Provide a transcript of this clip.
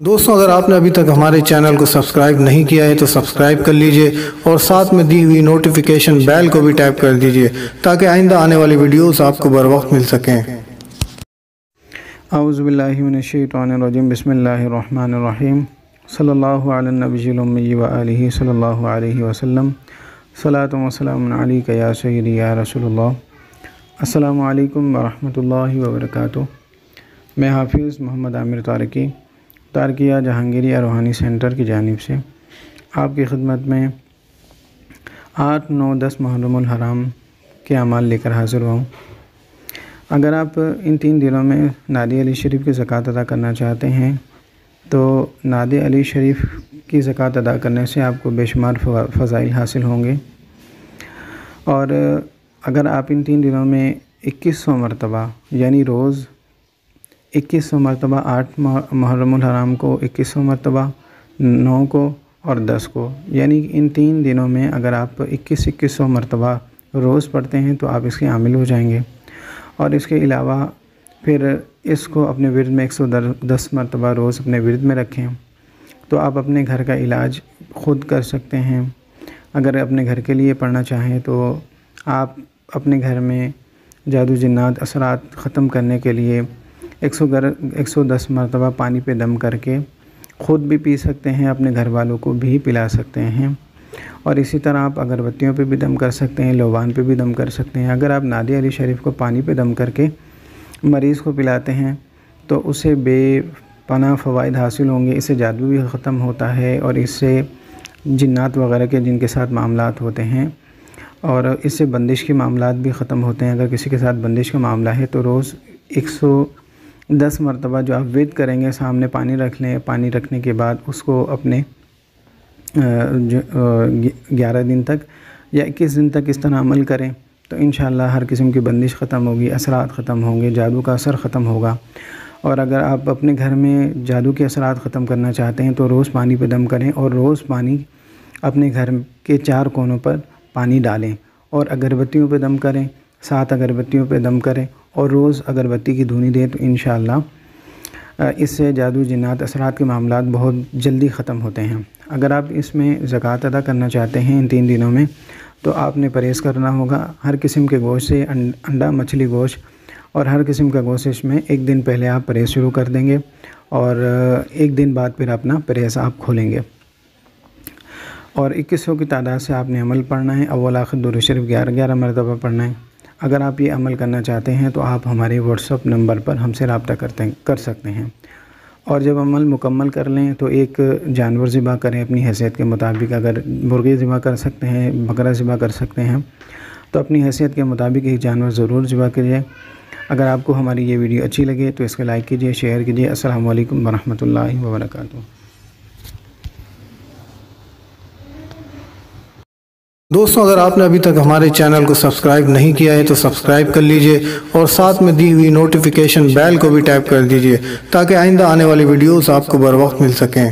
दोस्तों, अगर आपने अभी तक हमारे चैनल को सब्सक्राइब नहीं किया है तो सब्सक्राइब कर लीजिए और साथ में दी हुई नोटिफिकेशन बेल को भी टैप कर दीजिए ताकि आइंदा आने वाली वीडियोस आपको बर वक्त मिल सकें। औज़ु बिल्लाहि मिनश्शैतानिर्रजीम बिस्मिल्लाहिर्रहमानिर्रहीम सल्लल्लाहु अला नबिय्यिल उम्मी व आलिहि सल्लल्लाहु अलैहि वसल्लम सलातु व सलामुन अलैका या सय्यदी या रसूलुल्लाह। अस्सलामु अलैकुम व रहमतुल्लाहि व बरकातुहू। मैं हाफिज़ मोहम्मद आमिर तारकिया जहांगीरिया रूहानी सेंटर की जानिब से आपकी खिदमत में 8, 9, 10 मुहर्रमुल हराम के अमाल लेकर हाज़िर हुआ हूँ। अगर आप इन 3 दिनों में नादे अली शरीफ की ज़कात अदा करना चाहते हैं तो नादे अली शरीफ की ज़कात अदा करने से आपको बेशुमार फ़ज़ाइल हासिल होंगे। और अगर आप इन 3 दिनों में 2100 मरतबा यानी रोज़ 2100 मरतबा 8 मुहर्रमुल हराम को 2100 मरतबा 9 को और 10 को, यानी इन 3 दिनों में अगर आप 2100 मरतबा रोज़ पढ़ते हैं तो आप इसके आमिल हो जाएंगे। और इसके अलावा फिर इसको अपने विर्द में 110 मरतबा रोज़ अपने विर्द में रखें तो आप अपने घर का इलाज ख़ुद कर सकते हैं। अगर अपने घर के लिए पढ़ना चाहें तो आप अपने घर में जादू जिन्नात असरात ख़त्म करने के लिए 110 मरतबा पानी पे दम करके ख़ुद भी पी सकते हैं, अपने घर वालों को भी पिला सकते हैं। और इसी तरह आप अगरबत्तियों पे भी दम कर सकते हैं, लोबान पे भी दम कर सकते हैं। अगर आप नादे अली शरीफ को पानी पे दम करके मरीज़ को पिलाते हैं तो उसे बेपनाह फ़वाइद हासिल होंगे। इससे जादू भी ख़त्म होता है और इससे जिन्नात वग़ैरह के जिनके साथ मामलात होते हैं और इससे बंदिश के मामलात भी ख़त्म होते हैं। अगर किसी के साथ बंदिश का मामला है तो रोज़ 110 मरतबा जो आप विद करेंगे, सामने पानी रख लें, पानी रखने के बाद उसको अपने 11 दिन तक या 21 दिन तक इस तरह अमल करें तो इंशाअल्लाह हर किस्म की बंदिश ख़त्म होगी, असरात ख़त्म होंगे, जादू का असर ख़त्म होगा। और अगर आप अपने घर में जादू के असरात ख़त्म करना चाहते हैं तो रोज़ पानी पे दम करें और रोज़ पानी अपने घर के 4 कोनों पर पानी डालें और अगरबत्तियों पे दम करें, 7 अगरबत्तियों पे दम करें और रोज़ अगरबत्ती की धुनी दें तो इंशाअल्लाह इससे जादू जिन्नात असरात के मामलात बहुत जल्दी ख़त्म होते हैं। अगर आप इसमें ज़कात अदा करना चाहते हैं इन 3 दिनों में तो आपने परहेज़ करना होगा हर किस्म के गोश्त से, अंडा, मछली गोश्त और हर किस्म का गोश्त। इसमें 1 दिन पहले आप परहेज़ शुरू कर देंगे और 1 दिन बाद फिर अपना परहेज़ आप खोलेंगे। और 2100 की तादाद से आपने अमल पढ़ना है। अव्वल आखिर दुरूद शरीफ 11 मरतबा पढ़ना है। अगर आप ये अमल करना चाहते हैं तो आप हमारे व्हाट्सअप नंबर पर हमसे रब्ता कर सकते हैं। और जब अमल मुकम्मल कर लें तो एक जानवर ज़िबा करें अपनी हैसियत के मुताबिक। अगर मुर्गी ज़िबा कर सकते हैं, बकरा ज़िबा कर सकते हैं तो अपनी हैसियत के मुताबिक एक जानवर ज़रूर ज़िबा कीजिए। अगर आपको हमारी ये वीडियो अच्छी लगे तो इसको लाइक कीजिए, शेयर कीजिए। अस्सलामु अलैकुम व रहमतुल्लाहि व बरकातुहू। दोस्तों, अगर आपने अभी तक हमारे चैनल को सब्सक्राइब नहीं किया है तो सब्सक्राइब कर लीजिए और साथ में दी हुई नोटिफिकेशन बेल को भी टैप कर दीजिए ताकि आइंदा आने वाली वीडियोस आपको बर वक्त मिल सकें।